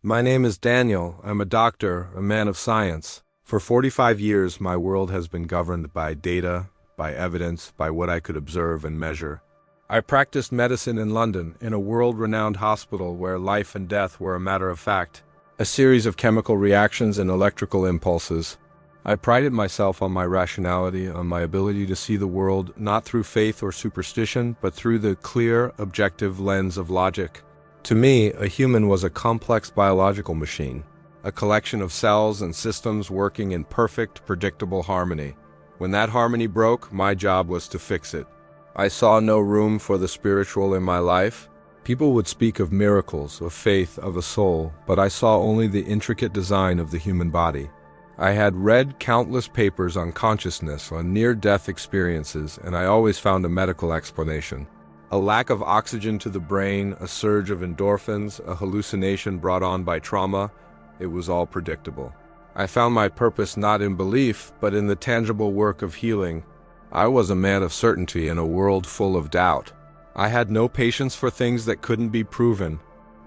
My name is Daniel. I'm a doctor, a man of science. For 45 years, my world has been governed by data, by evidence, by what I could observe and measure. I practiced medicine in London, in a world-renowned hospital where life and death were a matter of fact, a series of chemical reactions and electrical impulses. I prided myself on my rationality, on my ability to see the world not through faith or superstition, but through the clear, objective lens of logic. To me, a human was a complex biological machine, a collection of cells and systems working in perfect, predictable harmony. When that harmony broke, my job was to fix it. I saw no room for the spiritual in my life. People would speak of miracles, of faith, of a soul, but I saw only the intricate design of the human body. I had read countless papers on consciousness, on near-death experiences, and I always found a medical explanation. A lack of oxygen to the brain, a surge of endorphins, a hallucination brought on by trauma, it was all predictable. I found my purpose not in belief, but in the tangible work of healing. I was a man of certainty in a world full of doubt. I had no patience for things that couldn't be proven.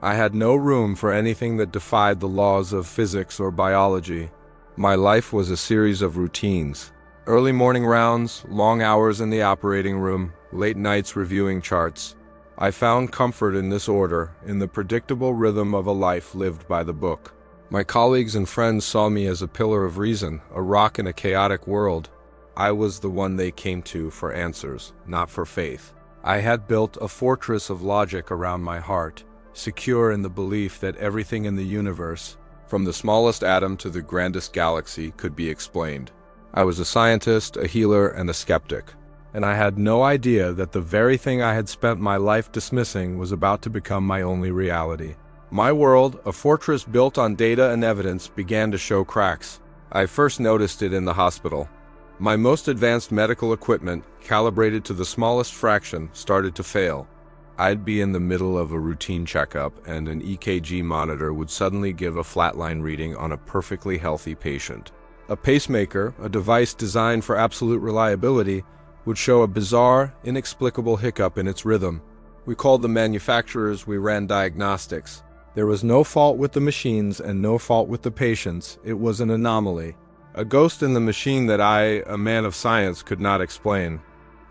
I had no room for anything that defied the laws of physics or biology. My life was a series of routines. Early morning rounds, long hours in the operating room, late nights reviewing charts. I found comfort in this order, in the predictable rhythm of a life lived by the book. My colleagues and friends saw me as a pillar of reason, a rock in a chaotic world. I was the one they came to for answers, not for faith. I had built a fortress of logic around my heart, secure in the belief that everything in the universe, from the smallest atom to the grandest galaxy, could be explained. I was a scientist, a healer, and a skeptic. And I had no idea that the very thing I had spent my life dismissing was about to become my only reality. My world, a fortress built on data and evidence, began to show cracks. I first noticed it in the hospital. My most advanced medical equipment, calibrated to the smallest fraction, started to fail. I'd be in the middle of a routine checkup, and an EKG monitor would suddenly give a flatline reading on a perfectly healthy patient. A pacemaker, a device designed for absolute reliability, would show a bizarre, inexplicable hiccup in its rhythm. We called the manufacturers, we ran diagnostics. There was no fault with the machines and no fault with the patients. It was an anomaly. A ghost in the machine that I, a man of science, could not explain.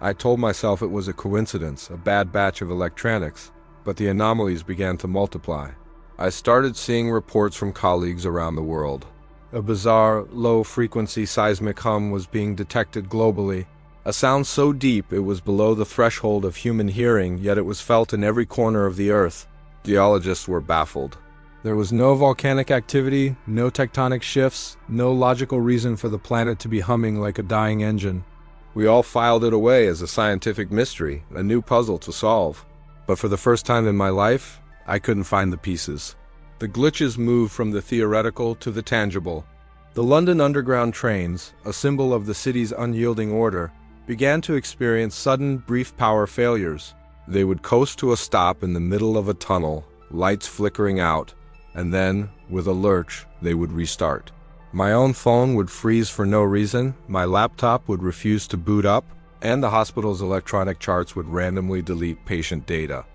I told myself it was a coincidence, a bad batch of electronics, but the anomalies began to multiply. I started seeing reports from colleagues around the world. A bizarre, low-frequency seismic hum was being detected globally. A sound so deep it was below the threshold of human hearing, yet it was felt in every corner of the earth. Geologists were baffled. There was no volcanic activity, no tectonic shifts, no logical reason for the planet to be humming like a dying engine. We all filed it away as a scientific mystery, a new puzzle to solve. But for the first time in my life, I couldn't find the pieces. The glitches moved from the theoretical to the tangible. The London Underground trains, a symbol of the city's unyielding order, began to experience sudden, brief power failures. They would coast to a stop in the middle of a tunnel, lights flickering out, and then, with a lurch, they would restart. My own phone would freeze for no reason, my laptop would refuse to boot up, and the hospital's electronic charts would randomly delete patient data.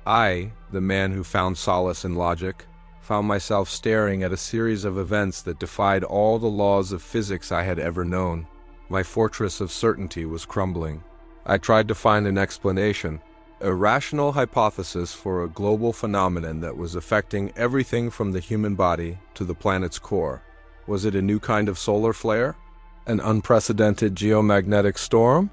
I, the man who found solace in logic, found myself staring at a series of events that defied all the laws of physics I had ever known. My fortress of certainty was crumbling. I tried to find an explanation, a rational hypothesis for a global phenomenon that was affecting everything from the human body to the planet's core. Was it a new kind of solar flare? An unprecedented geomagnetic storm?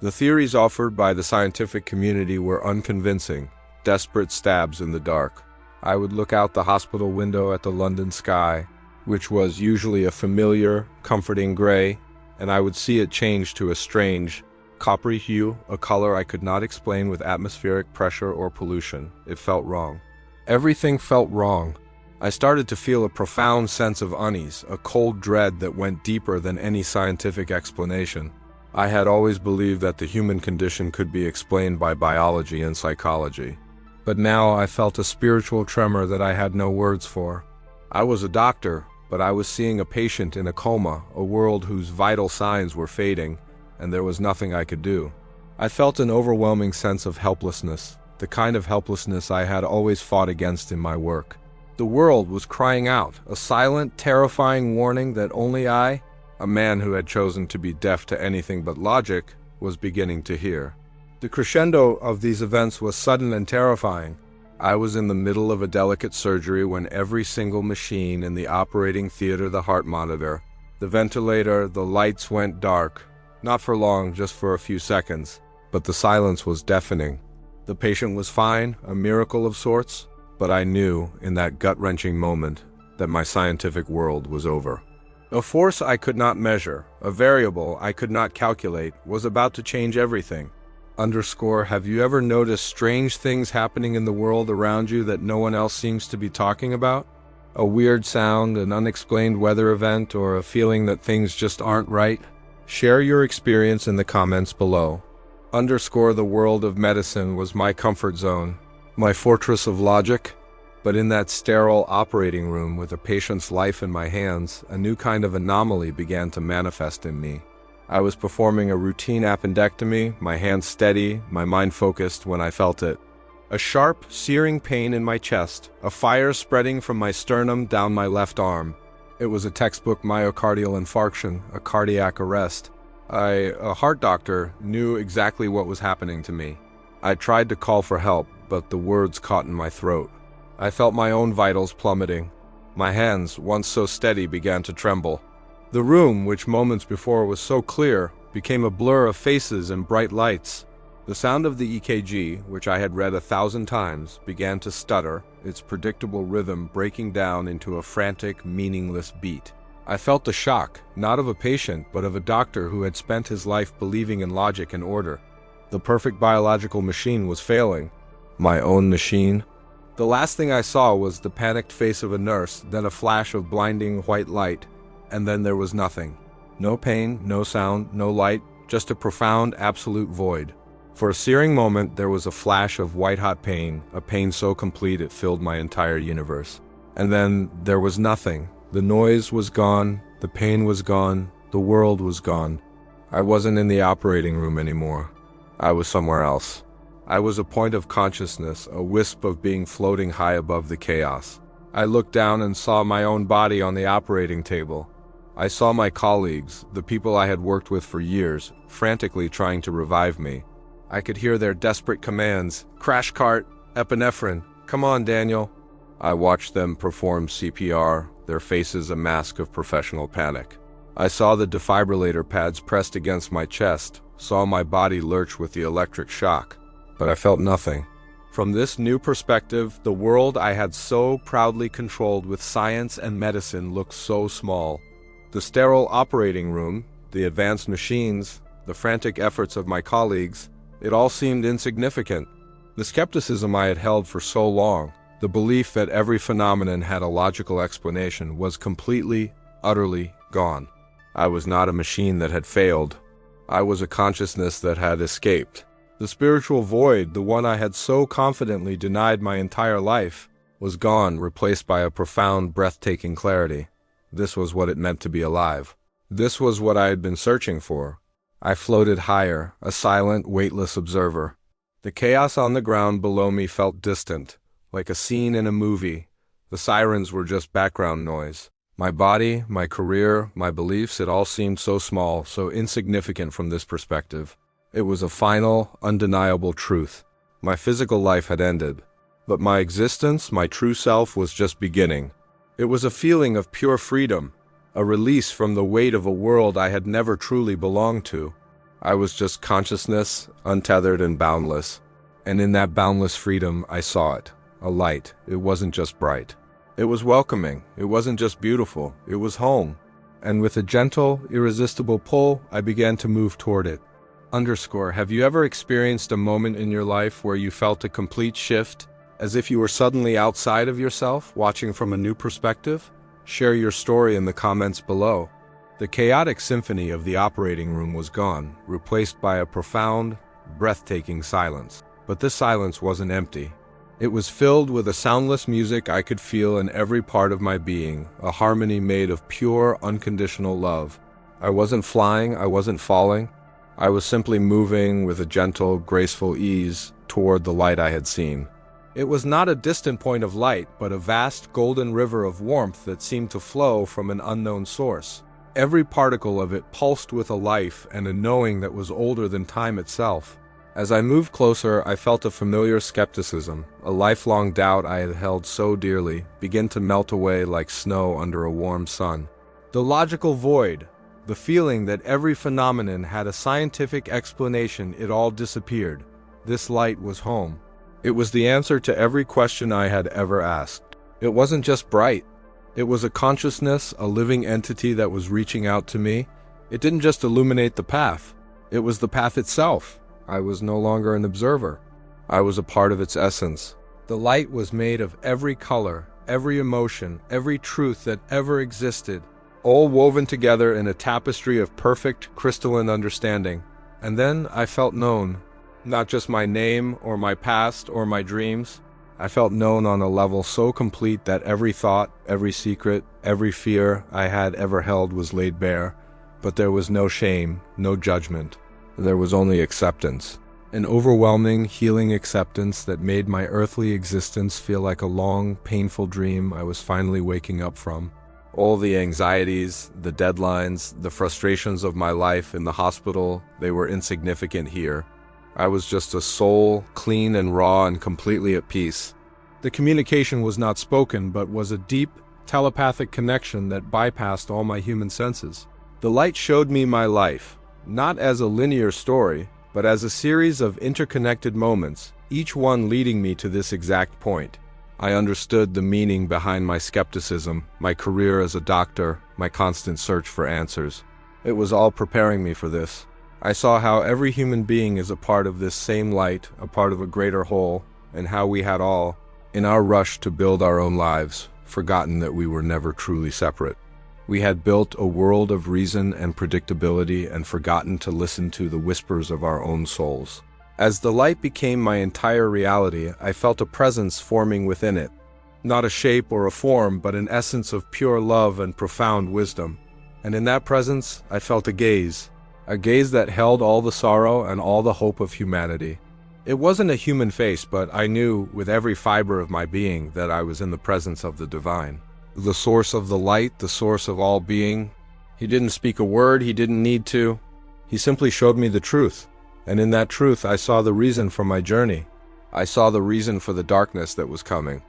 The theories offered by the scientific community were unconvincing, desperate stabs in the dark. I would look out the hospital window at the London sky, which was usually a familiar, comforting gray, and I would see it change to a strange, coppery hue, a color I could not explain with atmospheric pressure or pollution. It felt wrong. Everything felt wrong. I started to feel a profound sense of unease, a cold dread that went deeper than any scientific explanation. I had always believed that the human condition could be explained by biology and psychology. But now I felt a spiritual tremor that I had no words for. I was a doctor, but I was seeing a patient in a coma, a world whose vital signs were fading, and there was nothing I could do. I felt an overwhelming sense of helplessness, the kind of helplessness I had always fought against in my work. The world was crying out, a silent, terrifying warning that only I, a man who had chosen to be deaf to anything but logic, was beginning to hear. The crescendo of these events was sudden and terrifying. I was in the middle of a delicate surgery when every single machine in the operating theater, the heart monitor, the ventilator, the lights went dark. Not for long, just for a few seconds, but the silence was deafening. The patient was fine, a miracle of sorts, but I knew in that gut-wrenching moment that my scientific world was over. A force I could not measure, a variable I could not calculate, was about to change everything. Have you ever noticed strange things happening in the world around you that no one else seems to be talking about? A weird sound, an unexplained weather event, or a feeling that things just aren't right? Share your experience in the comments below. The world of medicine was my comfort zone, my fortress of logic. But in that sterile operating room with a patient's life in my hands, a new kind of anomaly began to manifest in me. I was performing a routine appendectomy, my hands steady, my mind focused when I felt it. A sharp, searing pain in my chest, a fire spreading from my sternum down my left arm. It was a textbook myocardial infarction, a cardiac arrest. A heart doctor, knew exactly what was happening to me. I tried to call for help, but the words caught in my throat. I felt my own vitals plummeting. My hands, once so steady, began to tremble. The room, which moments before was so clear, became a blur of faces and bright lights. The sound of the EKG, which I had read 1,000 times, began to stutter, its predictable rhythm breaking down into a frantic, meaningless beat. I felt the shock, not of a patient, but of a doctor who had spent his life believing in logic and order. The perfect biological machine was failing. My own machine? The last thing I saw was the panicked face of a nurse, then a flash of blinding white light, and then there was nothing. No pain, no sound, no light, just a profound, absolute void. For a searing moment, there was a flash of white-hot pain, a pain so complete it filled my entire universe. And then there was nothing. The noise was gone, the pain was gone, the world was gone. I wasn't in the operating room anymore. I was somewhere else. I was a point of consciousness, a wisp of being floating high above the chaos. I looked down and saw my own body on the operating table. I saw my colleagues, the people I had worked with for years, frantically trying to revive me. I could hear their desperate commands, "Crash cart, epinephrine, come on Daniel." I watched them perform CPR, their faces a mask of professional panic. I saw the defibrillator pads pressed against my chest, saw my body lurch with the electric shock, but I felt nothing. From this new perspective, the world I had so proudly controlled with science and medicine looked so small. The sterile operating room, the advanced machines, the frantic efforts of my colleagues, it all seemed insignificant. The skepticism I had held for so long, the belief that every phenomenon had a logical explanation, was completely, utterly gone. I was not a machine that had failed. I was a consciousness that had escaped. The spiritual void, the one I had so confidently denied my entire life, was gone, replaced by a profound, breathtaking clarity. This was what it meant to be alive. This was what I had been searching for. I floated higher, a silent, weightless observer. The chaos on the ground below me felt distant, like a scene in a movie. The sirens were just background noise. My body, my career, my beliefs, it all seemed so small, so insignificant from this perspective. It was a final, undeniable truth. My physical life had ended, but my existence, my true self, was just beginning. It was a feeling of pure freedom, a release from the weight of a world I had never truly belonged to. I was just consciousness, untethered and boundless. And in that boundless freedom, I saw it, a light. It wasn't just bright. It was welcoming. It wasn't just beautiful. It was home. And with a gentle, irresistible pull, I began to move toward it. Have you ever experienced a moment in your life where you felt a complete shift, as if you were suddenly outside of yourself, watching from a new perspective? Share your story in the comments below. The chaotic symphony of the operating room was gone, replaced by a profound, breathtaking silence. But this silence wasn't empty. It was filled with a soundless music I could feel in every part of my being, a harmony made of pure, unconditional love. I wasn't flying, I wasn't falling. I was simply moving with a gentle, graceful ease toward the light I had seen. It was not a distant point of light, but a vast golden river of warmth that seemed to flow from an unknown source. Every particle of it pulsed with a life and a knowing that was older than time itself. As I moved closer, I felt a familiar skepticism, a lifelong doubt I had held so dearly, begin to melt away like snow under a warm sun. The logical void, the feeling that every phenomenon had a scientific explanation, it all disappeared. This light was home. It was the answer to every question I had ever asked. It wasn't just bright. It was a consciousness, a living entity that was reaching out to me. It didn't just illuminate the path. It was the path itself. I was no longer an observer. I was a part of its essence. The light was made of every color, every emotion, every truth that ever existed, all woven together in a tapestry of perfect, crystalline understanding. And then I felt known. Not just my name, or my past, or my dreams. I felt known on a level so complete that every thought, every secret, every fear I had ever held was laid bare. But there was no shame, no judgment. There was only acceptance. An overwhelming, healing acceptance that made my earthly existence feel like a long, painful dream I was finally waking up from. All the anxieties, the deadlines, the frustrations of my life in the hospital, they were insignificant here. I was just a soul, clean and raw and completely at peace. The communication was not spoken, but was a deep, telepathic connection that bypassed all my human senses. The light showed me my life, not as a linear story, but as a series of interconnected moments, each one leading me to this exact point. I understood the meaning behind my skepticism, my career as a doctor, my constant search for answers. It was all preparing me for this. I saw how every human being is a part of this same light, a part of a greater whole, and how we had all, in our rush to build our own lives, forgotten that we were never truly separate. We had built a world of reason and predictability and forgotten to listen to the whispers of our own souls. As the light became my entire reality, I felt a presence forming within it. Not a shape or a form, but an essence of pure love and profound wisdom. And in that presence, I felt a gaze that held all the sorrow and all the hope of humanity. It wasn't a human face, but I knew with every fiber of my being that I was in the presence of the divine. The source of the light, the source of all being. He didn't speak a word, he didn't need to. He simply showed me the truth. And in that truth, I saw the reason for my journey. I saw the reason for the darkness that was coming.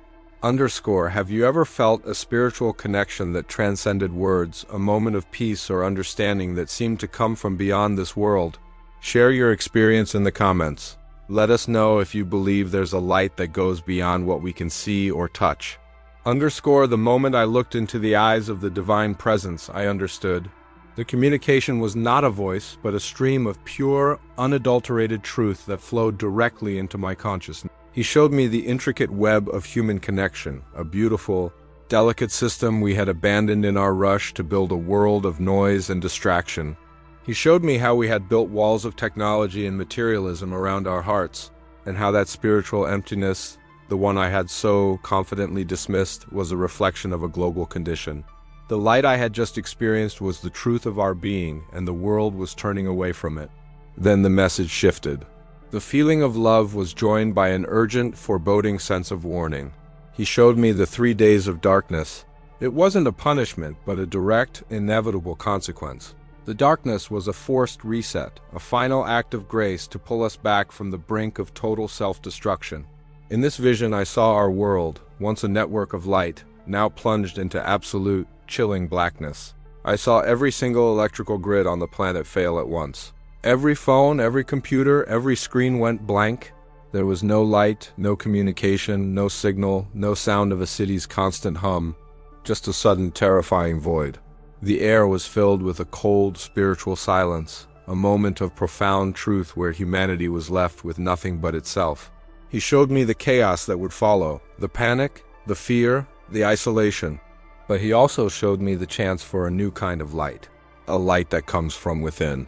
Have you ever felt a spiritual connection that transcended words, a moment of peace or understanding that seemed to come from beyond this world? Share your experience in the comments. Let us know if you believe there's a light that goes beyond what we can see or touch. The moment I looked into the eyes of the divine presence, I understood. The communication was not a voice, but a stream of pure, unadulterated truth that flowed directly into my consciousness. He showed me the intricate web of human connection, a beautiful, delicate system we had abandoned in our rush to build a world of noise and distraction. He showed me how we had built walls of technology and materialism around our hearts, and how that spiritual emptiness, the one I had so confidently dismissed, was a reflection of a global condition. The light I had just experienced was the truth of our being, and the world was turning away from it. Then the message shifted. The feeling of love was joined by an urgent, foreboding sense of warning. He showed me the 3 days of darkness. It wasn't a punishment, but a direct, inevitable consequence. The darkness was a forced reset, a final act of grace to pull us back from the brink of total self-destruction. In this vision, I saw our world, once a network of light, now plunged into absolute, chilling blackness. I saw every single electrical grid on the planet fail at once. Every phone, every computer, every screen went blank. There was no light, no communication, no signal, no sound of a city's constant hum, just a sudden terrifying void. The air was filled with a cold, spiritual silence, a moment of profound truth where humanity was left with nothing but itself. He showed me the chaos that would follow, the panic, the fear, the isolation. But he also showed me the chance for a new kind of light, a light that comes from within.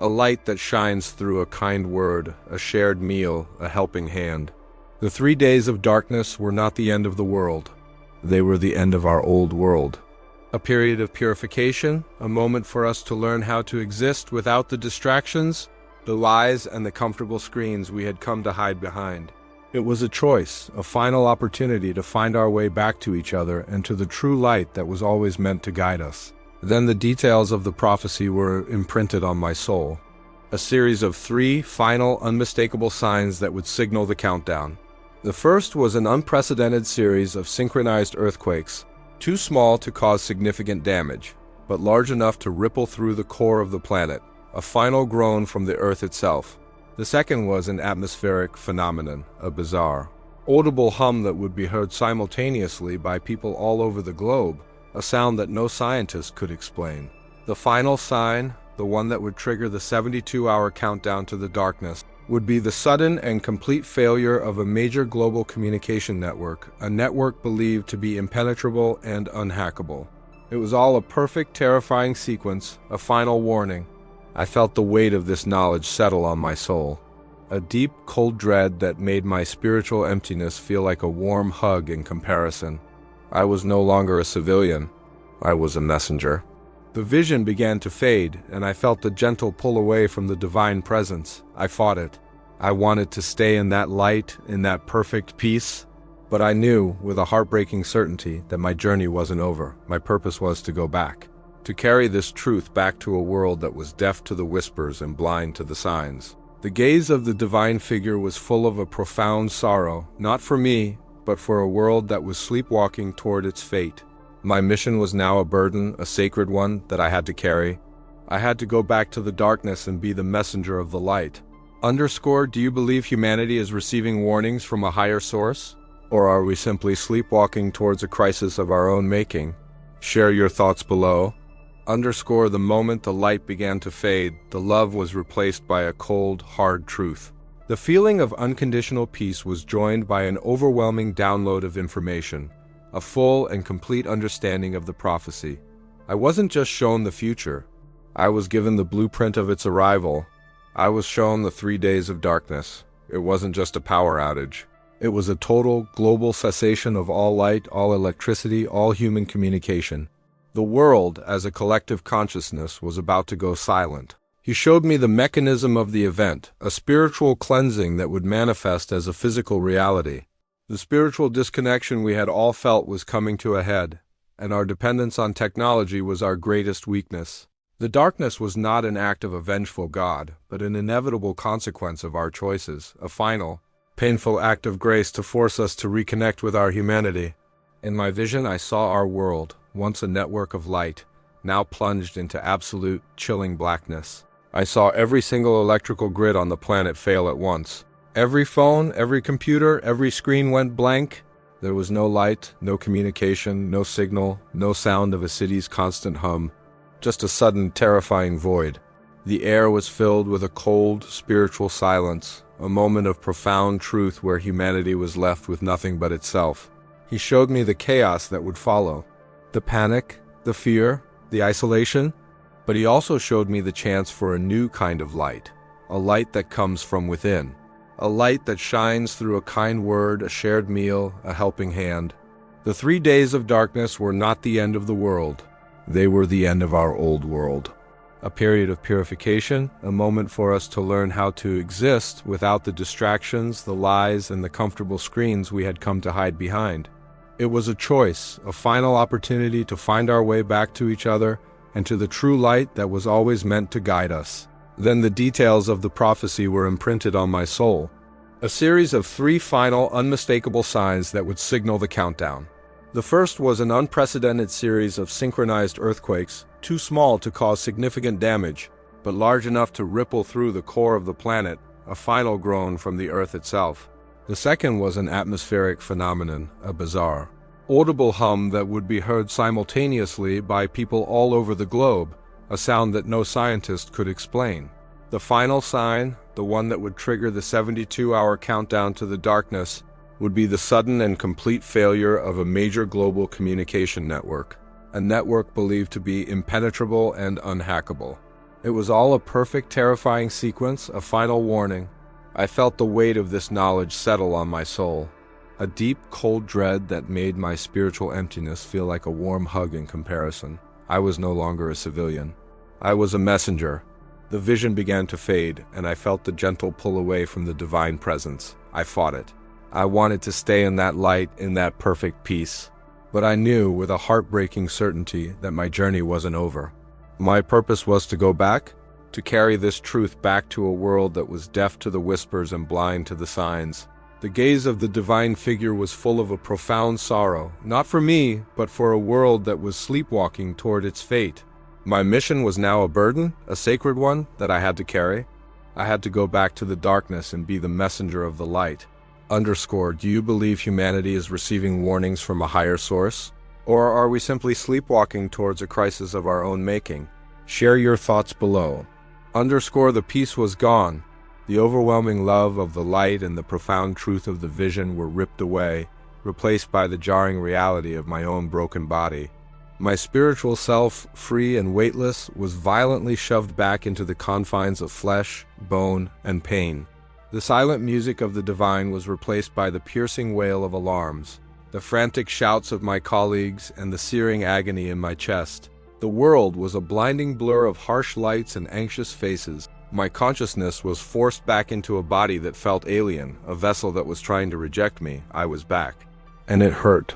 A light that shines through a kind word, a shared meal, a helping hand. The 3 days of darkness were not the end of the world. They were the end of our old world. A period of purification, a moment for us to learn how to exist without the distractions, the lies, and the comfortable screens we had come to hide behind. It was a choice, a final opportunity to find our way back to each other and to the true light that was always meant to guide us. Then the details of the prophecy were imprinted on my soul. A series of 3 final, unmistakable signs that would signal the countdown. The first was an unprecedented series of synchronized earthquakes, too small to cause significant damage, but large enough to ripple through the core of the planet, a final groan from the Earth itself. The second was an atmospheric phenomenon, a bizarre, audible hum that would be heard simultaneously by people all over the globe, a sound that no scientist could explain. The final sign, the one that would trigger the 72-hour countdown to the darkness, would be the sudden and complete failure of a major global communication network, a network believed to be impenetrable and unhackable. It was all a perfect, terrifying sequence, a final warning. I felt the weight of this knowledge settle on my soul. A deep, cold dread that made my spiritual emptiness feel like a warm hug in comparison. I was no longer a civilian. I was a messenger. The vision began to fade, and I felt the gentle pull away from the divine presence. I fought it. I wanted to stay in that light, in that perfect peace. But I knew, with a heartbreaking certainty, that my journey wasn't over. My purpose was to go back. To carry this truth back to a world that was deaf to the whispers and blind to the signs. The gaze of the divine figure was full of a profound sorrow, not for me, but for a world that was sleepwalking toward its fate. My mission was now a burden, a sacred one, that I had to carry. I had to go back to the darkness and be the messenger of the light. Do you believe humanity is receiving warnings from a higher source? Or are we simply sleepwalking towards a crisis of our own making? Share your thoughts below. The moment the light began to fade, the love was replaced by a cold, hard truth. The feeling of unconditional peace was joined by an overwhelming download of information, a full and complete understanding of the prophecy. I wasn't just shown the future. I was given the blueprint of its arrival. I was shown the 3 days of darkness. It wasn't just a power outage. It was a total, global cessation of all light, all electricity, all human communication. The world, as a collective consciousness, was about to go silent. He showed me the mechanism of the event, a spiritual cleansing that would manifest as a physical reality. The spiritual disconnection we had all felt was coming to a head, and our dependence on technology was our greatest weakness. The darkness was not an act of a vengeful God, but an inevitable consequence of our choices, a final, painful act of grace to force us to reconnect with our humanity. In my vision, I saw our world, once a network of light, now plunged into absolute, chilling blackness. I saw every single electrical grid on the planet fail at once. Every phone, every computer, every screen went blank. There was no light, no communication, no signal, no sound of a city's constant hum. Just a sudden, terrifying void. The air was filled with a cold, spiritual silence, a moment of profound truth where humanity was left with nothing but itself. He showed me the chaos that would follow. The panic, the fear, the isolation, but he also showed me the chance for a new kind of light, a light that comes from within, a light that shines through a kind word, a shared meal, a helping hand. The 3 days of darkness were not the end of the world. They were the end of our old world. A period of purification, a moment for us to learn how to exist without the distractions, the lies, and the comfortable screens we had come to hide behind. It was a choice, a final opportunity to find our way back to each other and to the true light that was always meant to guide us. Then the details of the prophecy were imprinted on my soul. A series of 3 final, unmistakable signs that would signal the countdown. The first was an unprecedented series of synchronized earthquakes, too small to cause significant damage, but large enough to ripple through the core of the planet, a final groan from the Earth itself. The second was an atmospheric phenomenon, a bizarre, audible hum that would be heard simultaneously by people all over the globe, a sound that no scientist could explain. The final sign, the one that would trigger the 72-hour countdown to the darkness, would be the sudden and complete failure of a major global communication network, a network believed to be impenetrable and unhackable. It was all a perfect, terrifying sequence, a final warning. I felt the weight of this knowledge settle on my soul, a deep, cold dread that made my spiritual emptiness feel like a warm hug in comparison. I was no longer a civilian. I was a messenger. The vision began to fade, and I felt the gentle pull away from the divine presence. I fought it. I wanted to stay in that light, in that perfect peace. But I knew with a heartbreaking certainty that my journey wasn't over. My purpose was to go back, to carry this truth back to a world that was deaf to the whispers and blind to the signs. The gaze of the divine figure was full of a profound sorrow, not for me, but for a world that was sleepwalking toward its fate. My mission was now a burden, a sacred one, that I had to carry. I had to go back to the darkness and be the messenger of the light. Do you believe humanity is receiving warnings from a higher source? Or are we simply sleepwalking towards a crisis of our own making? Share your thoughts below. The peace was gone. The overwhelming love of the light and the profound truth of the vision were ripped away, replaced by the jarring reality of my own broken body. My spiritual self, free and weightless, was violently shoved back into the confines of flesh, bone, and pain. The silent music of the divine was replaced by the piercing wail of alarms, the frantic shouts of my colleagues, and the searing agony in my chest. The world was a blinding blur of harsh lights and anxious faces. My consciousness was forced back into a body that felt alien, a vessel that was trying to reject me. I was back. And it hurt.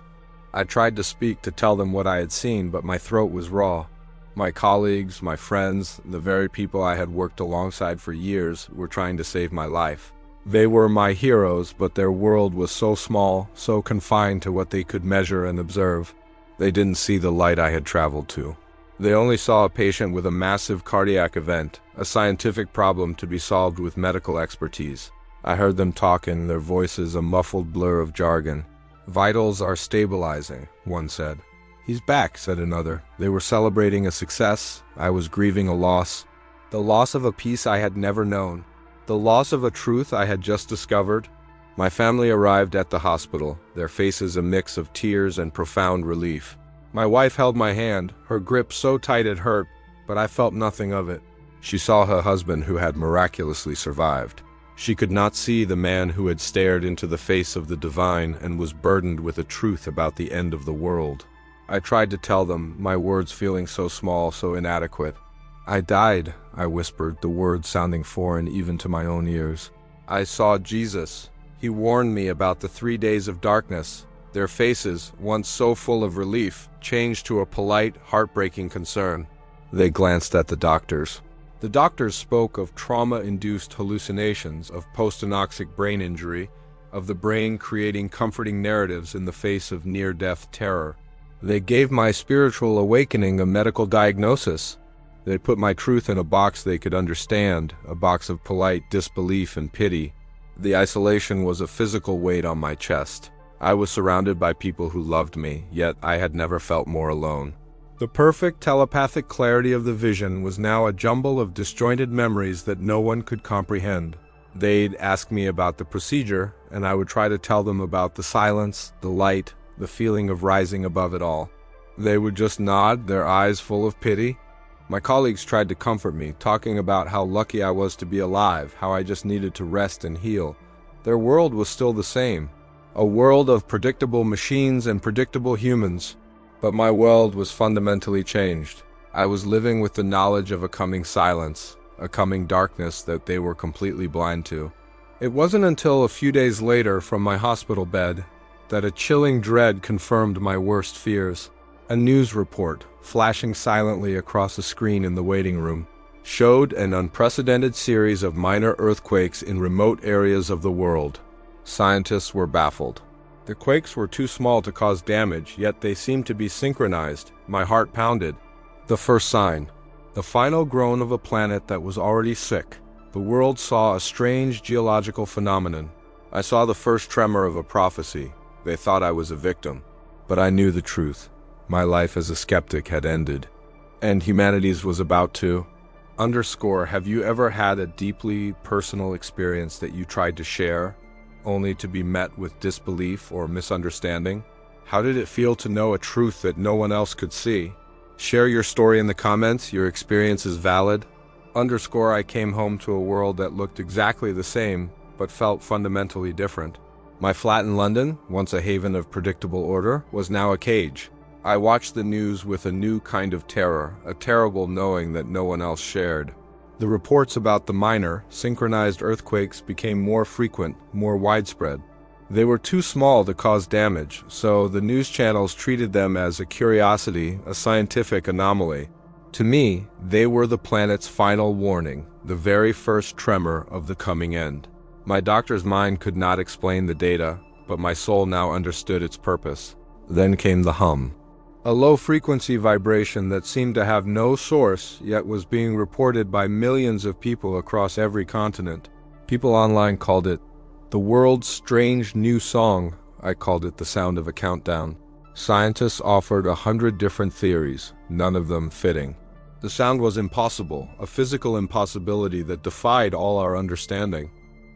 I tried to speak, to tell them what I had seen, but my throat was raw. My colleagues, my friends, the very people I had worked alongside for years, were trying to save my life. They were my heroes, but their world was so small, so confined to what they could measure and observe. They didn't see the light I had traveled to. They only saw a patient with a massive cardiac event, a scientific problem to be solved with medical expertise. I heard them talking, their voices a muffled blur of jargon. "Vitals are stabilizing," one said. "He's back," said another. They were celebrating a success. I was grieving a loss. The loss of a peace I had never known. The loss of a truth I had just discovered. My family arrived at the hospital, their faces a mix of tears and profound relief. My wife held my hand, her grip so tight it hurt, but I felt nothing of it. She saw her husband who had miraculously survived. She could not see the man who had stared into the face of the divine and was burdened with a truth about the end of the world. I tried to tell them, my words feeling so small, so inadequate. "I died," I whispered, the words sounding foreign even to my own ears. "I saw Jesus. He warned me about the 3 days of darkness." Their faces, once so full of relief, changed to a polite, heartbreaking concern. They glanced at the doctors. The doctors spoke of trauma-induced hallucinations, of post-anoxic brain injury, of the brain creating comforting narratives in the face of near-death terror. They gave my spiritual awakening a medical diagnosis. They put my truth in a box they could understand, a box of polite disbelief and pity. The isolation was a physical weight on my chest. I was surrounded by people who loved me, yet I had never felt more alone. The perfect telepathic clarity of the vision was now a jumble of disjointed memories that no one could comprehend. They'd ask me about the procedure, and I would try to tell them about the silence, the light, the feeling of rising above it all. They would just nod, their eyes full of pity. My colleagues tried to comfort me, talking about how lucky I was to be alive, how I just needed to rest and heal. Their world was still the same, a world of predictable machines and predictable humans. But my world was fundamentally changed. I was living with the knowledge of a coming silence, a coming darkness that they were completely blind to. It wasn't until a few days later, from my hospital bed, that a chilling dread confirmed my worst fears. A news report, flashing silently across a screen in the waiting room, showed an unprecedented series of minor earthquakes in remote areas of the world. Scientists were baffled. The quakes were too small to cause damage, yet they seemed to be synchronized. My heart pounded. The first sign. The final groan of a planet that was already sick. The world saw a strange geological phenomenon. I saw the first tremor of a prophecy. They thought I was a victim. But I knew the truth. My life as a skeptic had ended. And humanity's was about to. Have you ever had a deeply personal experience that you tried to share, only to be met with disbelief or misunderstanding? How did it feel to know a truth that no one else could see? Share your story in the comments. Your experience is valid. I came home to a world that looked exactly the same, but felt fundamentally different. My flat in London, once a haven of predictable order, was now a cage. I watched the news with a new kind of terror, a terrible knowing that no one else shared. The reports about the minor, synchronized earthquakes became more frequent, more widespread. They were too small to cause damage, so the news channels treated them as a curiosity, a scientific anomaly. To me, they were the planet's final warning, the very first tremor of the coming end. My doctor's mind could not explain the data, but my soul now understood its purpose. Then came the hum. A low-frequency vibration that seemed to have no source, yet was being reported by millions of people across every continent. People online called it the world's strange new song. I called it the sound of a countdown. Scientists offered 100 different theories, none of them fitting. The sound was impossible, a physical impossibility that defied all our understanding.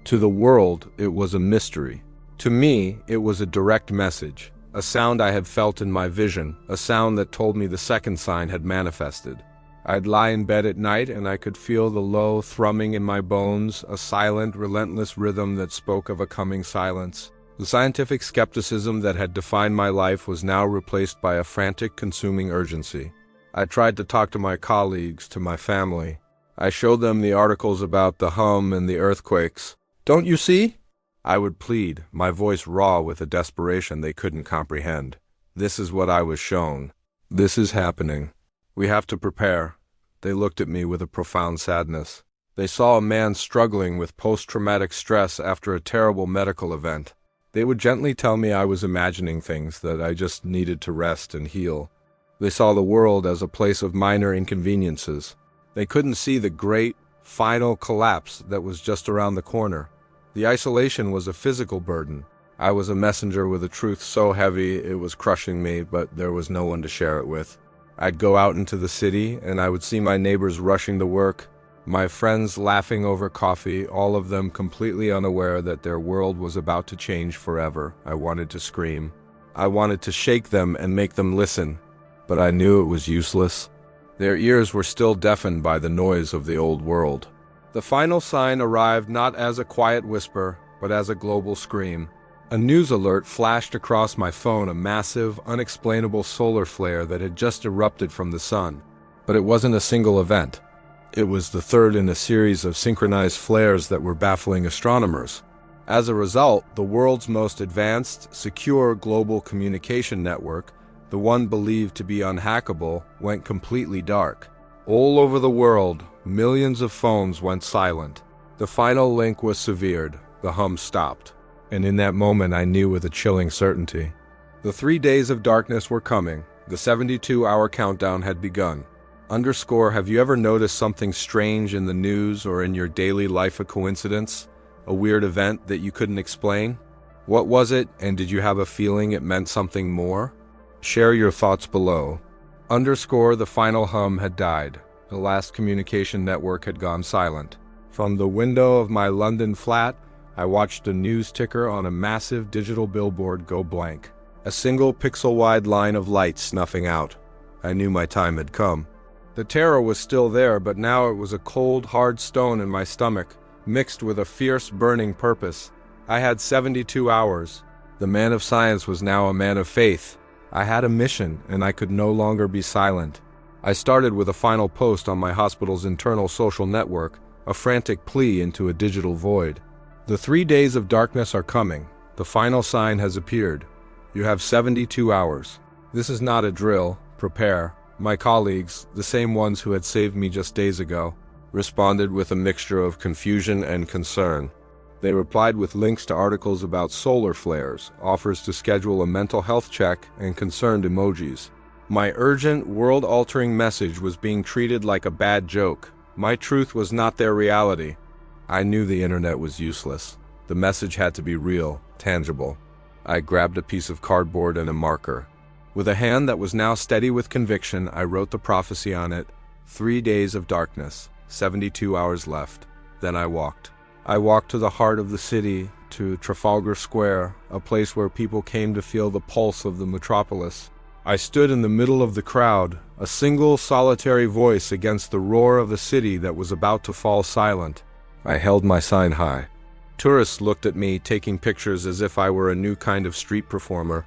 To the world, it was a mystery. To me, it was a direct message. A sound I had felt in my vision, a sound that told me the second sign had manifested. I'd lie in bed at night and I could feel the low thrumming in my bones, a silent, relentless rhythm that spoke of a coming silence. The scientific skepticism that had defined my life was now replaced by a frantic, consuming urgency. I tried to talk to my colleagues, to my family. I showed them the articles about the hum and the earthquakes. "Don't you see?" I would plead, my voice raw with a desperation they couldn't comprehend. This is what I was shown. This is happening. We have to prepare. They looked at me with a profound sadness. They saw a man struggling with post-traumatic stress after a terrible medical event. They would gently tell me I was imagining things, that I just needed to rest and heal. They saw the world as a place of minor inconveniences. They couldn't see the great, final collapse that was just around the corner. The isolation was a physical burden. I was a messenger with a truth so heavy it was crushing me, but there was no one to share it with. I'd go out into the city, and I would see my neighbors rushing to work, my friends laughing over coffee, all of them completely unaware that their world was about to change forever. I wanted to scream. I wanted to shake them and make them listen, but I knew it was useless. Their ears were still deafened by the noise of the old world. The final sign arrived not as a quiet whisper, but as a global scream. A news alert flashed across my phone, a massive, unexplainable solar flare that had just erupted from the sun. But it wasn't a single event. It was the third in a series of synchronized flares that were baffling astronomers. As a result, the world's most advanced, secure global communication network, the one believed to be unhackable, went completely dark. All over the world, millions of phones went silent. The final link was severed. The hum stopped. And in that moment I knew with a chilling certainty. The 3 days of darkness were coming. The 72-hour countdown had begun. Have you ever noticed something strange in the news or in your daily life, a coincidence? A weird event that you couldn't explain? What was it, and did you have a feeling it meant something more? Share your thoughts below. The final hum had died. The last communication network had gone silent. From the window of my London flat, I watched a news ticker on a massive digital billboard go blank. A single pixel-wide line of light snuffing out. I knew my time had come. The terror was still there, but now it was a cold, hard stone in my stomach, mixed with a fierce, burning purpose. I had 72 hours. The man of science was now a man of faith. I had a mission, and I could no longer be silent. I started with a final post on my hospital's internal social network, a frantic plea into a digital void. The 3 days of darkness are coming. The final sign has appeared. You have 72 hours. This is not a drill. Prepare. My colleagues, the same ones who had saved me just days ago, responded with a mixture of confusion and concern. They replied with links to articles about solar flares, offers to schedule a mental health check, and concerned emojis. My urgent, world-altering message was being treated like a bad joke. My truth was not their reality. I knew the internet was useless. The message had to be real, tangible. I grabbed a piece of cardboard and a marker. With a hand that was now steady with conviction, I wrote the prophecy on it. 3 days of darkness, 72 hours left. Then I walked. I walked to the heart of the city, to Trafalgar Square, a place where people came to feel the pulse of the metropolis. I stood in the middle of the crowd, a single solitary voice against the roar of a city that was about to fall silent. I held my sign high. Tourists looked at me, taking pictures as if I were a new kind of street performer.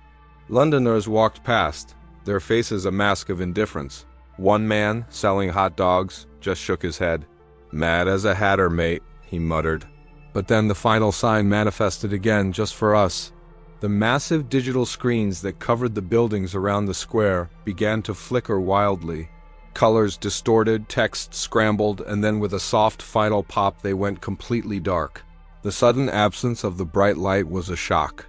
Londoners walked past, their faces a mask of indifference. One man, selling hot dogs, just shook his head. "Mad as a hatter, mate," he muttered. But then the final sign manifested again, just for us. The massive digital screens that covered the buildings around the square began to flicker wildly. Colors distorted, text scrambled, and then with a soft final pop they went completely dark. The sudden absence of the bright light was a shock.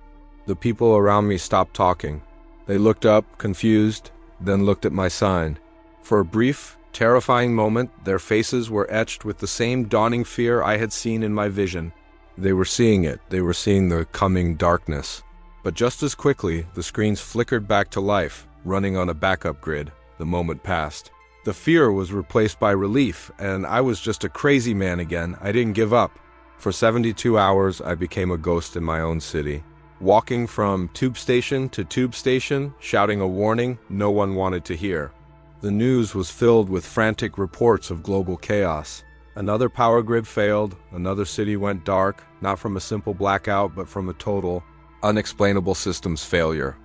The people around me stopped talking. They looked up, confused, then looked at my sign. For a brief, terrifying moment, their faces were etched with the same dawning fear I had seen in my vision. They were seeing it. They were seeing the coming darkness. But just as quickly, the screens flickered back to life, running on a backup grid. The moment passed. The fear was replaced by relief, and I was just a crazy man again. I didn't give up. For 72 hours, I became a ghost in my own city. Walking from tube station to tube station, shouting a warning no one wanted to hear. The news was filled with frantic reports of global chaos. Another power grid failed, another city went dark, not from a simple blackout, but from a total, unexplainable systems failure.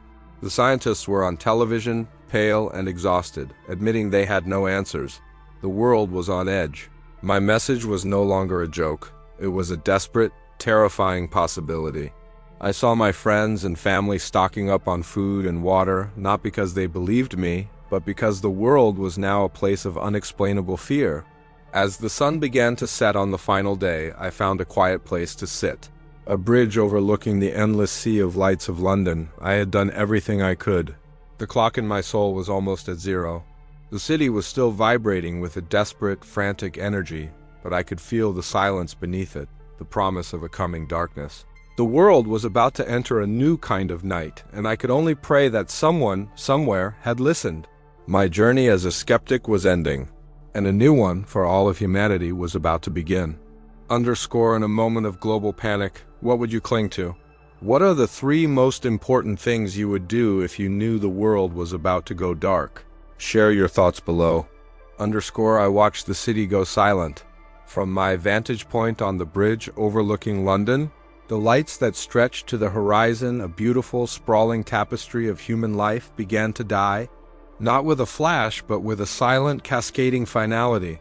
The scientists were on television, pale and exhausted, admitting they had no answers. The world was on edge. My message was no longer a joke. It was a desperate, terrifying possibility. I saw my friends and family stocking up on food and water, not because they believed me, but because the world was now a place of unexplainable fear. As the sun began to set on the final day, I found a quiet place to sit. A bridge overlooking the endless sea of lights of London. I had done everything I could. The clock in my soul was almost at zero. The city was still vibrating with a desperate, frantic energy, but I could feel the silence beneath it, the promise of a coming darkness. The world was about to enter a new kind of night, and I could only pray that someone, somewhere, had listened. My journey as a skeptic was ending, and a new one for all of humanity was about to begin. Underscore in a moment of global panic, what would you cling to? What are the 3 most important things you would do if you knew the world was about to go dark? Share your thoughts below. Underscore I watched the city go silent. From my vantage point on the bridge overlooking London, the lights that stretched to the horizon, a beautiful, sprawling tapestry of human life, began to die. Not with a flash, but with a silent, cascading finality.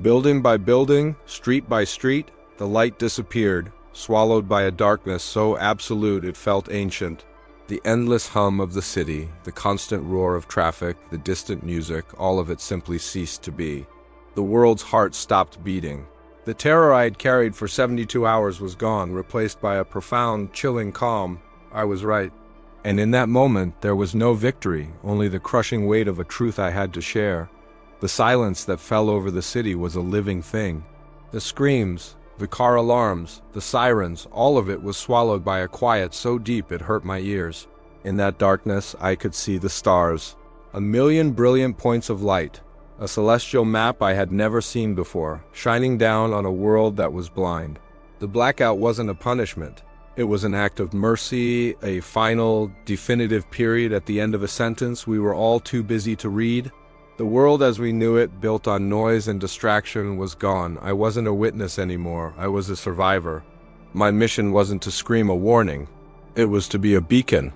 Building by building, street by street, the light disappeared, swallowed by a darkness so absolute it felt ancient. The endless hum of the city, the constant roar of traffic, the distant music, all of it simply ceased to be. The world's heart stopped beating. The terror I had carried for 72 hours was gone, replaced by a profound, chilling calm. I was right. And in that moment, there was no victory, only the crushing weight of a truth I had to share. The silence that fell over the city was a living thing. The screams, the car alarms, the sirens, all of it was swallowed by a quiet so deep it hurt my ears. In that darkness, I could see the stars. 1,000,000 brilliant points of light. A celestial map I had never seen before, shining down on a world that was blind. The blackout wasn't a punishment. It was an act of mercy, a final, definitive period at the end of a sentence we were all too busy to read. The world as we knew it, built on noise and distraction, was gone. I wasn't a witness anymore. I was a survivor. My mission wasn't to scream a warning. It was to be a beacon.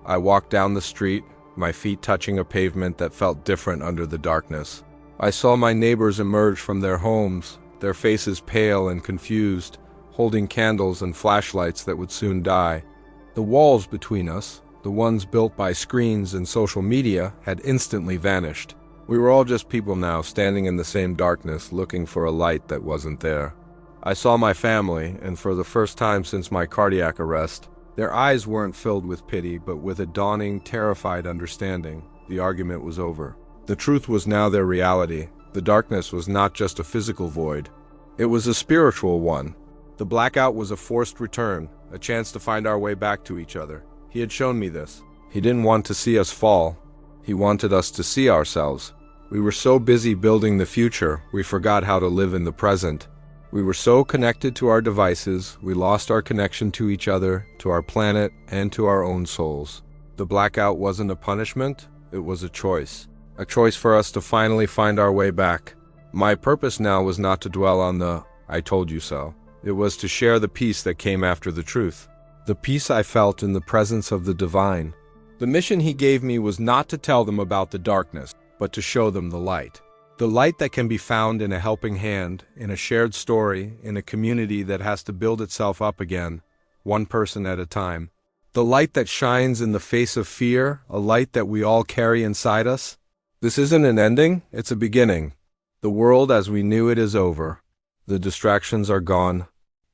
I walked down the street, my feet touching a pavement that felt different under the darkness. I saw my neighbors emerge from their homes, their faces pale and confused, holding candles and flashlights that would soon die. The walls between us, the ones built by screens and social media, had instantly vanished. We were all just people now, standing in the same darkness, looking for a light that wasn't there. I saw my family, and for the first time since my cardiac arrest, their eyes weren't filled with pity, but with a dawning, terrified understanding. The argument was over. The truth was now their reality. The darkness was not just a physical void. It was a spiritual one. The blackout was a forced return, a chance to find our way back to each other. He had shown me this. He didn't want to see us fall. He wanted us to see ourselves. We were so busy building the future, we forgot how to live in the present. We were so connected to our devices, we lost our connection to each other, to our planet, and to our own souls. The blackout wasn't a punishment, it was a choice. A choice for us to finally find our way back. My purpose now was not to dwell on the "I told you so." It was to share the peace that came after the truth. The peace I felt in the presence of the divine. The mission he gave me was not to tell them about the darkness, but to show them the light. The light that can be found in a helping hand, in a shared story, in a community that has to build itself up again, one person at a time. The light that shines in the face of fear, a light that we all carry inside us. This isn't an ending, it's a beginning. The world as we knew it is over. The distractions are gone.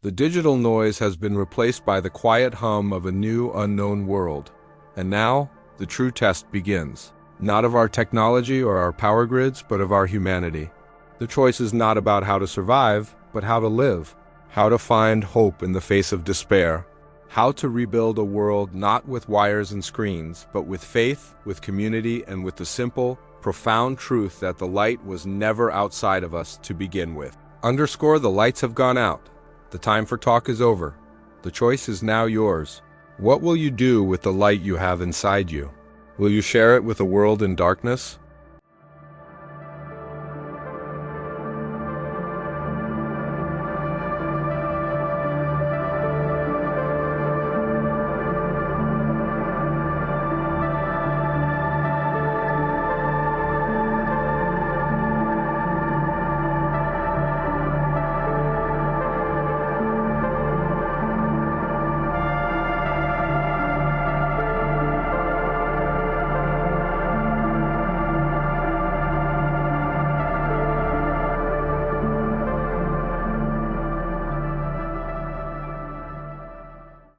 The digital noise has been replaced by the quiet hum of a new, unknown world. And now, the true test begins. Not of our technology or our power grids, but of our humanity. The choice is not about how to survive, but how to live. How to find hope in the face of despair. How to rebuild a world not with wires and screens, but with faith, with community, and with the simple, profound truth that the light was never outside of us to begin with. Underscore, the lights have gone out. The time for talk is over. The choice is now yours. What will you do with the light you have inside you? Will you share it with a world in darkness?